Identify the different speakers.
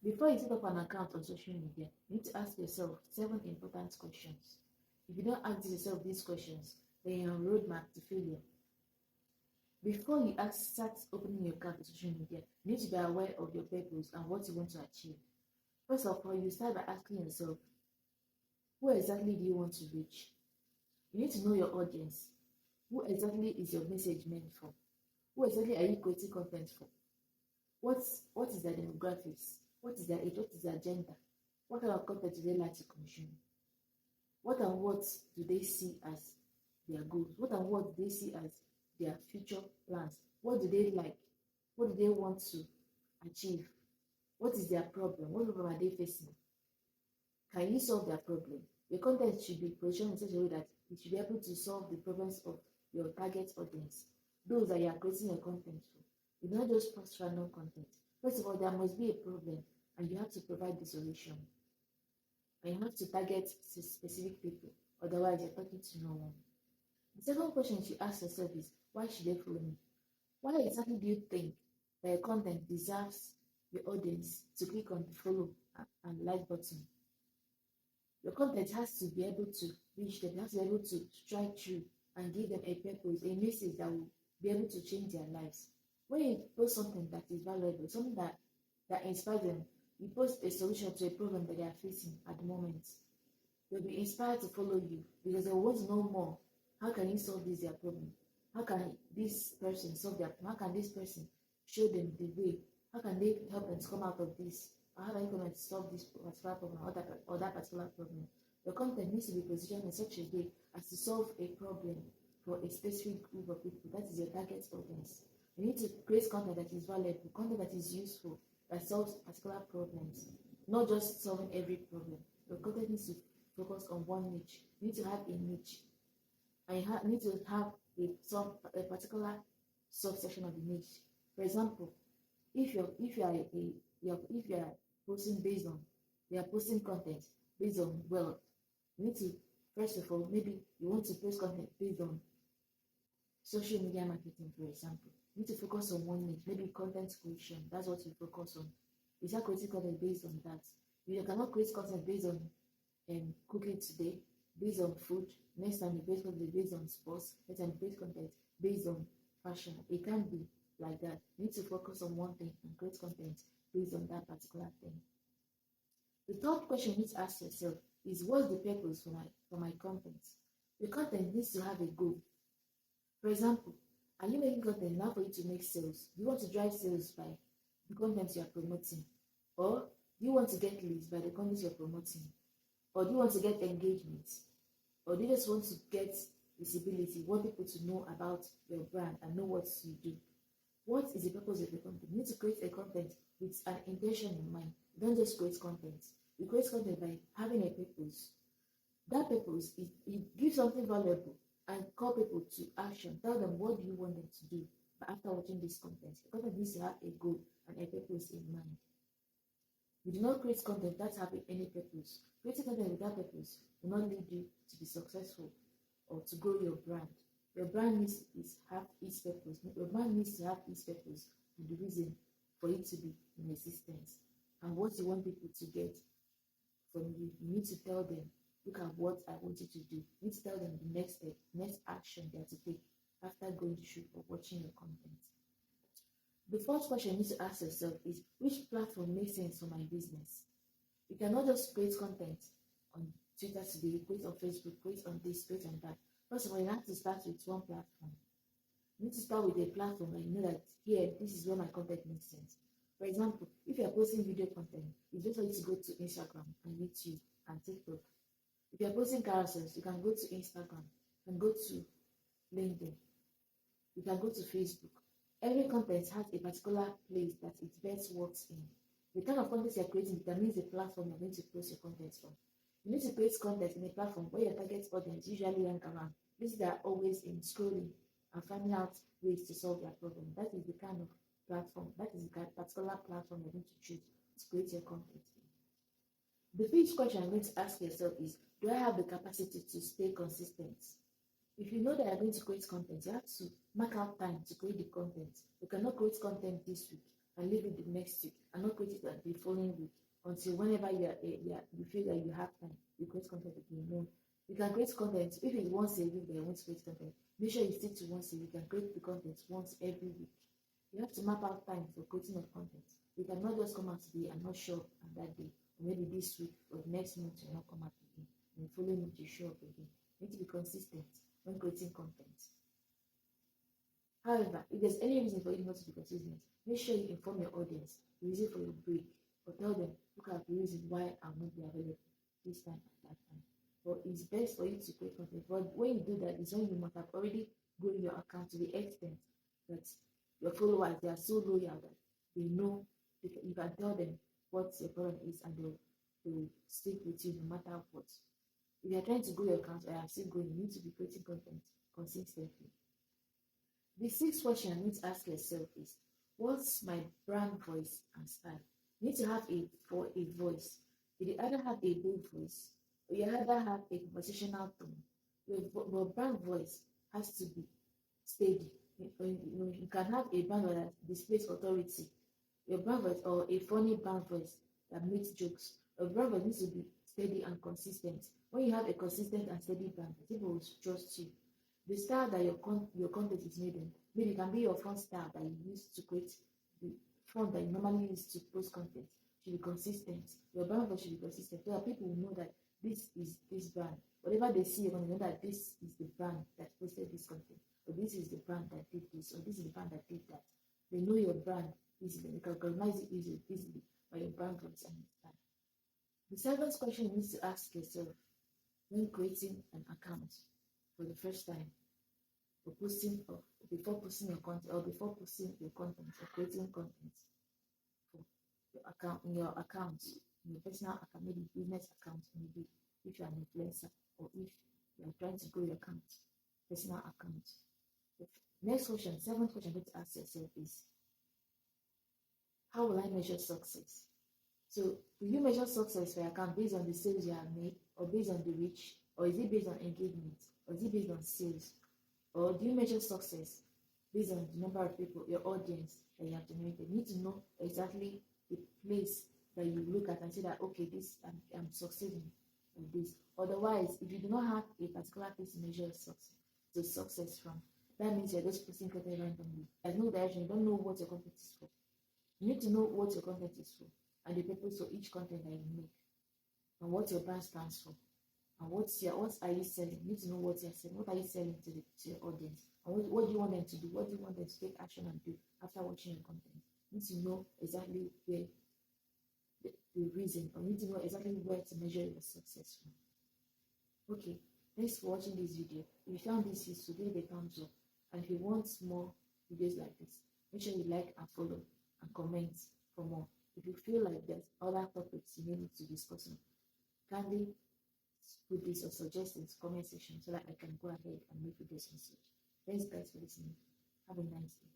Speaker 1: Before you set up an account on social media, you need to ask yourself 7 important questions. If you don't ask yourself these questions, then you're on roadmap to failure. Before you start opening your account on social media, you need to be aware of your purpose and what you want to achieve. First of all, you start by asking yourself, who exactly do you want to reach? You need to know your audience. Who exactly is your message meant for? Who exactly are you creating content for? What is their demographics? What is their age? What is their agenda? What kind of content do they like to consume? What and what do they see as their goals? What and what do they see as their future plans? What do they like? What do they want to achieve? What is their problem? What problem are they facing? Can you solve their problem? Your content should be positioned in such a way that it should be able to solve the problems of your target audience, those that you are creating your content for. You do not just post random content. First of all, there must be a problem, and you have to provide the solution. And you have to target specific people, otherwise, you're talking to no one. The second question you should ask yourself is, why should they follow me? Why exactly do you think that your content deserves your audience to click on the follow and like button? Your content has to be able to reach them, it has to be able to strike through and give them a purpose, a message that will be able to change their lives. When you post something that is valuable, something that inspires them, you post a solution to a problem that they are facing at the moment, they'll be inspired to follow you because they want to know more. How can you solve this their problem? How can this person solve their problem? How can this person show them the way? How can they help them to come out of this? How can you come and solve this particular problem or that particular problem? Your content needs to be positioned in such a way as to solve a problem for a specific group of people. That is your target audience. You need to create content that is valuable, content that is useful, that solves particular problems, not just solving every problem. Your content needs to focus on one niche. You need to have a niche, and you need to have a particular subsection of the niche. For example, if you are posting based on you are posting content based on wealth, you need to first of all, maybe you want to post content based on social media marketing, for example. You need to focus on one niche, maybe content creation. That's what you focus on. You start creating content based on that. You cannot create content based on cooking today, based on food. Next time you create content based on sports. Next time you create content based on fashion. It can't be like that. You need to focus on one thing and create content based on that particular thing. The third question you need to ask yourself is, what's the purpose for my content? Your content needs to have a goal. For example, are you making content now for you to make sales? Do you want to drive sales by the content you are promoting? Or do you want to get leads by the content you're promoting? Or do you want to get engagement? Or do you just want to get visibility, want people to know about your brand and know what you do? What is the purpose of your content? You need to create a content with an intention in mind. You don't just create content. You create content by having a purpose. That purpose is you give something valuable and call people to action. Tell them what do you want them to do. But after watching this content, the content needs to have a goal and a purpose in mind. You do not create content that's having any purpose. Creating content without purpose will not lead you to be successful or to grow your brand. Your brand needs to have its purpose. Your brand needs to have its purpose and the reason for it to be in existence. And what you want people to get from you, you need to tell them, look at what I want you to do. You need to tell them the next step, next action they have to take after going through or watching your content. The fourth question you need to ask yourself is, which platform makes sense for my business? You cannot just create content on Twitter today, create on Facebook, create on this, create on that. First of all, you have to start with one platform. You need to start with a platform and you know that here, this is where my content makes sense. For example, if you are posting video content, it's just for you to go to Instagram and YouTube and TikTok. If you are posting carousels, you can go to Instagram, you can go to LinkedIn, you can go to Facebook. Every content has a particular place that it best works in. The kind of content you're creating determines the platform you're going to post your content from. You need to create content in a platform where your target audience usually hang around. These are always in scrolling and finding out ways to solve their problem. That is the kind of platform, that is the particular platform you're going to choose to create your content in. The fifth question you're going to ask yourself is, do I have the capacity to stay consistent? If you know that you're going to create content, you have to mark out time to create the content. You cannot create content this week and leave it the next week and not create it the following week until whenever you feel that you have time, you create content again. No, you can create content if it's once a week that you want to create content. Make sure you stick to once a week and create the content once every week. You have to map out time for creating of content. You cannot just come out today and not show up on that day, or maybe this week or next month you not come out again, and the following month you show up again. You need to be consistent when creating content. However, if there's any reason for you not to be consistent, make sure you inform your audience the reason for your break, or tell them, look at the reason why I'll not be available this time and that time. But it's best for you to create content. But when you do that, it's when you must have already grown your account to the extent that your followers, they are so loyal that they know you can tell them what your problem is, and they'll stick with you no matter what. If you're trying to grow your account and are still growing, you need to be creating content consistently. The sixth question you need to ask yourself is, what's my brand voice and style? You need to have a voice. You either have a bold voice, or you either have a conversational tone. Your brand voice has to be steady. You can have a brand voice that displays authority. Your brand voice, or a funny brand voice that makes jokes. Your brand voice needs to be steady and consistent. When you have a consistent and steady brand, people will trust you. The style that your content is made in, maybe it can be your font style that you use to create the font that you normally use to post content. Should be consistent. Your brand voice should be consistent so that people will know that this is this brand. Whatever they see, you're going to know that this is the brand that posted this content, or this is the brand that did this, or this is the brand that did that. They know your brand easily. They can recognize it easily by your brand voice and your style. The seventh question you need to ask yourself when creating an account for the first time, or before posting your content, or before posting your content, or creating content for your account, in your personal account, maybe business account, maybe if you're an influencer, or if you're trying to grow your account, personal account. The next question, seventh question you need to ask yourself is, how will I measure success? So, will you measure success for your account based on the sales you have made, or based on the reach, or is it based on engagement, or is it based on sales? Or do you measure success based on the number of people, your audience that you have generated? You need to know exactly the place that you look at and say that, okay, this I'm succeeding in this. Otherwise, if you do not have a particular place to measure success from, that means you're just posting content randomly. There's no direction. You don't know what your content is for. You need to know what your content is for, and the purpose for each content that you make, and what your brand stands for. And what are you selling? You need to know what you're selling. What are you selling to your audience? And what do you want them to do? What do you want them to take action and do after watching your content? You need to know exactly where the reason, or you need to know exactly where to measure your success from. Okay, thanks for watching this video. If you found this useful, give it a thumbs up. And if you want more videos like this, make sure you like and follow and comment for more. If you feel like there's other topics you need to discuss on, kindly put this or suggest in the comment section so that I can go ahead and make videos on such. Thanks guys for listening. Have a nice day.